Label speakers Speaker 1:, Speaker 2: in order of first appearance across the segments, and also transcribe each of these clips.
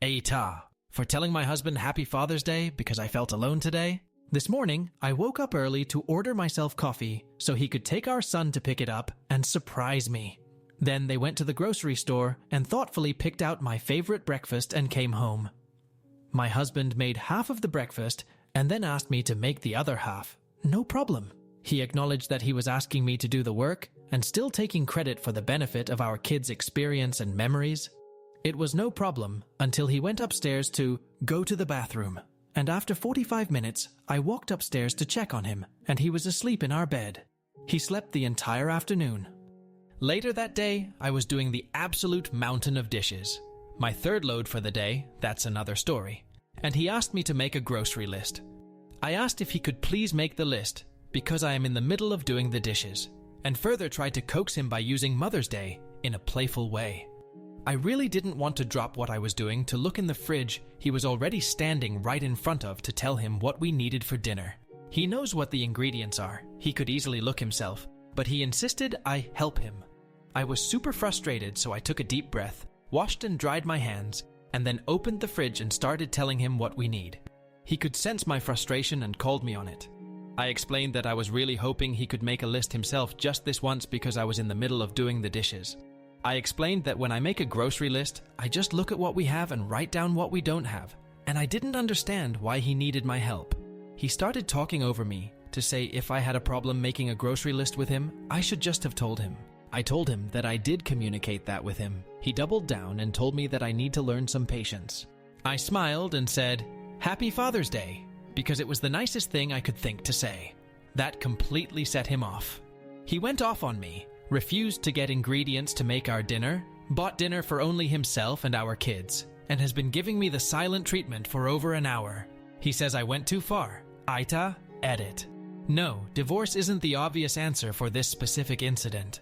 Speaker 1: AITAH, for telling my husband Happy Father's Day because I felt alone today. This morning, I woke up early to order myself coffee so he could take our son to pick it up and surprise me. Then they went to the grocery store and thoughtfully picked out my favorite breakfast and came home. My husband made half of the breakfast and then asked me to make the other half. No problem. He acknowledged that he was asking me to do the work and still taking credit for the benefit of our kids' experience and memories. It was no problem until he went upstairs to go to the bathroom. And after 45 minutes, I walked upstairs to check on him, and he was asleep in our bed. He slept the entire afternoon. Later that day, I was doing the absolute mountain of dishes. My third load for the day, that's another story. And he asked me to make a grocery list. I asked if he could please make the list, because I am in the middle of doing the dishes, and further tried to coax him by using Mother's Day in a playful way. I really didn't want to drop what I was doing to look in the fridge he was already standing right in front of to tell him what we needed for dinner. He knows what the ingredients are. He could easily look himself, but he insisted I help him. I was super frustrated, so I took a deep breath, washed and dried my hands, and then opened the fridge and started telling him what we need. He could sense my frustration and called me on it. I explained that I was really hoping he could make a list himself just this once because I was in the middle of doing the dishes. I explained that when I make a grocery list, I just look at what we have and write down what we don't have, and I didn't understand why he needed my help. He started talking over me to say if I had a problem making a grocery list with him, I should just have told him. I told him that I did communicate that with him. He doubled down and told me that I need to learn some patience. I smiled and said, "Happy Father's Day," because it was the nicest thing I could think to say. That completely set him off. He went off on me, refused to get ingredients to make our dinner, bought dinner for only himself and our kids, and has been giving me the silent treatment for over an hour. He says I went too far. AITAH, edit. No, divorce isn't the obvious answer for this specific incident.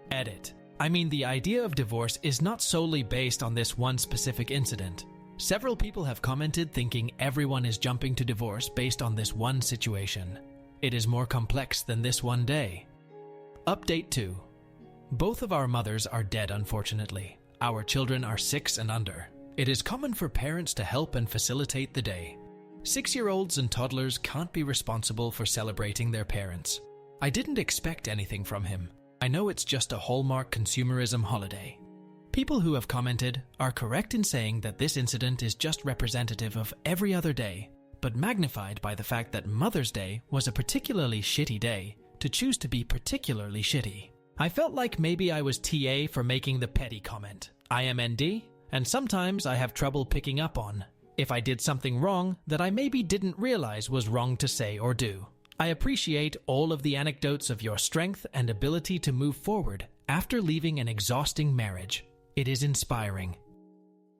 Speaker 1: Edit. I mean, the idea of divorce is not solely based on this one specific incident. Several people have commented thinking everyone is jumping to divorce based on this one situation. It is more complex than this one day. Update 2. Both of our mothers are dead, unfortunately. Our children are 6 and under. It is common for parents to help and facilitate the day. 6-year-olds and toddlers can't be responsible for celebrating their parents. I didn't expect anything from him. I know it's just a hallmark consumerism holiday. People who have commented are correct in saying that this incident is just representative of every other day, but magnified by the fact that Mother's Day was a particularly shitty day to choose to be particularly shitty. I felt like maybe I was TA for making the petty comment. I am ND, and sometimes I have trouble picking up on if I did something wrong that I maybe didn't realize was wrong to say or do. I appreciate all of the anecdotes of your strength and ability to move forward after leaving an exhausting marriage. It is inspiring.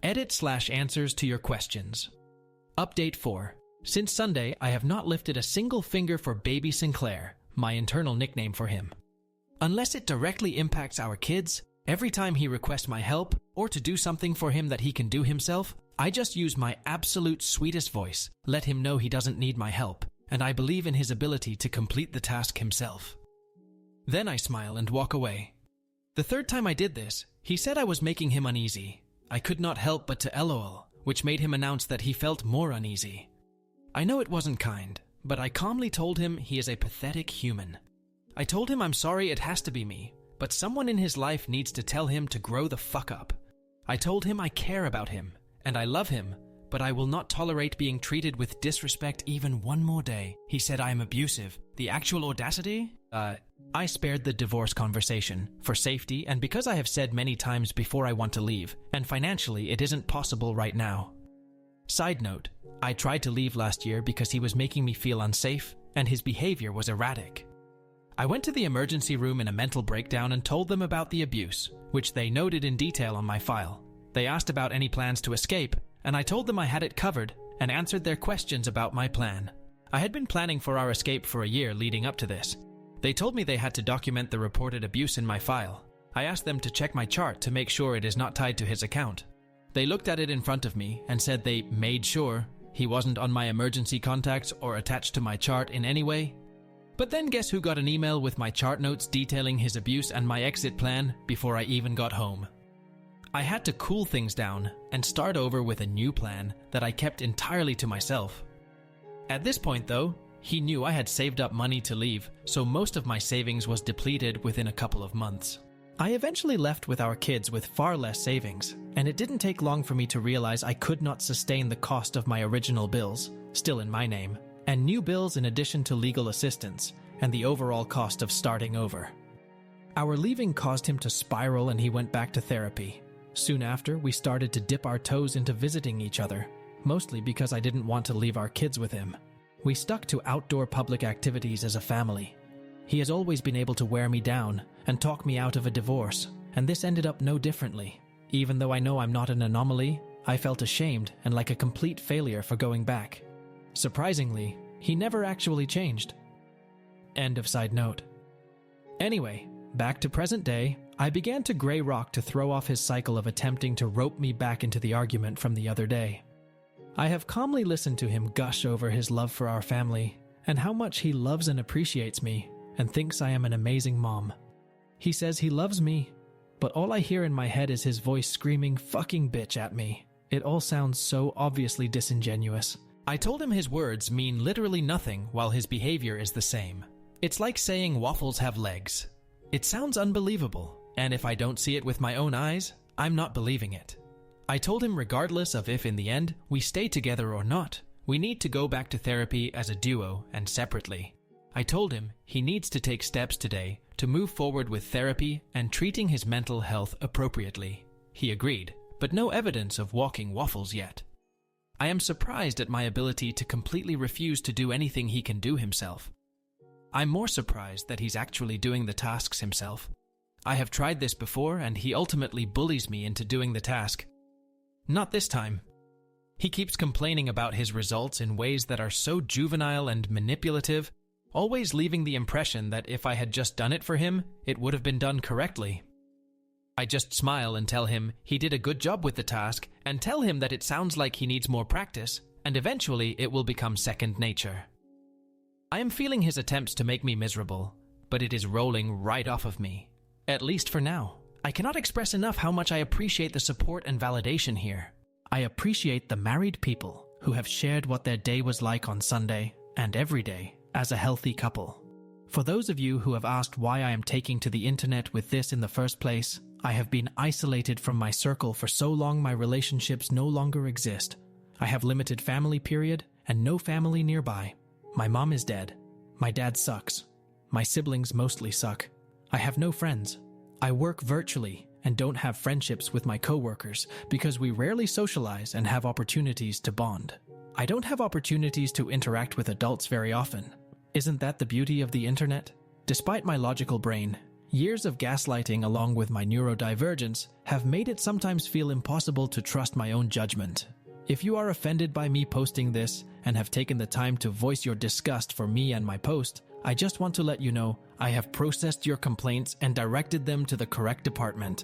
Speaker 1: Edit/answers to your questions. Update 4. Since Sunday, I have not lifted a single finger for baby Sinclair, my internal nickname for him. Unless it directly impacts our kids, every time he requests my help or to do something for him that he can do himself, I just use my absolute sweetest voice, let him know he doesn't need my help, and I believe in his ability to complete the task himself. Then I smile and walk away. The third time I did this, he said I was making him uneasy. I could not help but to LOL, which made him announce that he felt more uneasy. I know it wasn't kind, but I calmly told him he is a pathetic human. I told him I'm sorry it has to be me, but someone in his life needs to tell him to grow the fuck up. I told him I care about him, and I love him, but I will not tolerate being treated with disrespect even one more day. He said I am abusive. The actual audacity? I spared the divorce conversation for safety and because I have said many times before I want to leave, and financially it isn't possible right now. Side note, I tried to leave last year because he was making me feel unsafe and his behavior was erratic. I went to the emergency room in a mental breakdown and told them about the abuse, which they noted in detail on my file. They asked about any plans to escape, and I told them I had it covered and answered their questions about my plan. I had been planning for our escape for a year leading up to this. They told me they had to document the reported abuse in my file. I asked them to check my chart to make sure it is not tied to his account. They looked at it in front of me and said they made sure he wasn't on my emergency contacts or attached to my chart in any way. But then guess who got an email with my chart notes detailing his abuse and my exit plan before I even got home? I had to cool things down and start over with a new plan that I kept entirely to myself. At this point, though, he knew I had saved up money to leave, so most of my savings was depleted within a couple of months. I eventually left with our kids with far less savings, and it didn't take long for me to realize I could not sustain the cost of my original bills, still in my name, and new bills in addition to legal assistance, and the overall cost of starting over. Our leaving caused him to spiral and he went back to therapy. Soon after, we started to dip our toes into visiting each other, mostly because I didn't want to leave our kids with him. We stuck to outdoor public activities as a family. He has always been able to wear me down and talk me out of a divorce, and this ended up no differently. Even though I know I'm not an anomaly, I felt ashamed and like a complete failure for going back. Surprisingly, he never actually changed. End of side note. Anyway, back to present day, I began to gray rock to throw off his cycle of attempting to rope me back into the argument from the other day. I have calmly listened to him gush over his love for our family and how much he loves and appreciates me and thinks I am an amazing mom. He says he loves me, but all I hear in my head is his voice screaming "fucking bitch" at me. It all sounds so obviously disingenuous. I told him his words mean literally nothing while his behavior is the same. It's like saying waffles have legs. It sounds unbelievable, and if I don't see it with my own eyes, I'm not believing it. I told him regardless of if in the end we stay together or not, we need to go back to therapy as a duo and separately. I told him he needs to take steps today to move forward with therapy and treating his mental health appropriately. He agreed, but no evidence of walking waffles yet. I am surprised at my ability to completely refuse to do anything he can do himself. I'm more surprised that he's actually doing the tasks himself. I have tried this before and he ultimately bullies me into doing the task. Not this time. He keeps complaining about his results in ways that are so juvenile and manipulative, always leaving the impression that if I had just done it for him, it would have been done correctly. I just smile and tell him he did a good job with the task and tell him that it sounds like he needs more practice and eventually it will become second nature. I am feeling his attempts to make me miserable, but it is rolling right off of me. At least for now. I cannot express enough how much I appreciate the support and validation here. I appreciate the married people who have shared what their day was like on Sunday and every day as a healthy couple. For those of you who have asked why I am taking to the internet with this in the first place, I have been isolated from my circle for so long my relationships no longer exist. I have limited family period and no family nearby. My mom is dead. My dad sucks. My siblings mostly suck. I have no friends. I work virtually and don't have friendships with my coworkers because we rarely socialize and have opportunities to bond. I don't have opportunities to interact with adults very often. Isn't that the beauty of the internet? Despite my logical brain, years of gaslighting along with my neurodivergence have made it sometimes feel impossible to trust my own judgment. If you are offended by me posting this and have taken the time to voice your disgust for me and my post, I just want to let you know I have processed your complaints and directed them to the correct department.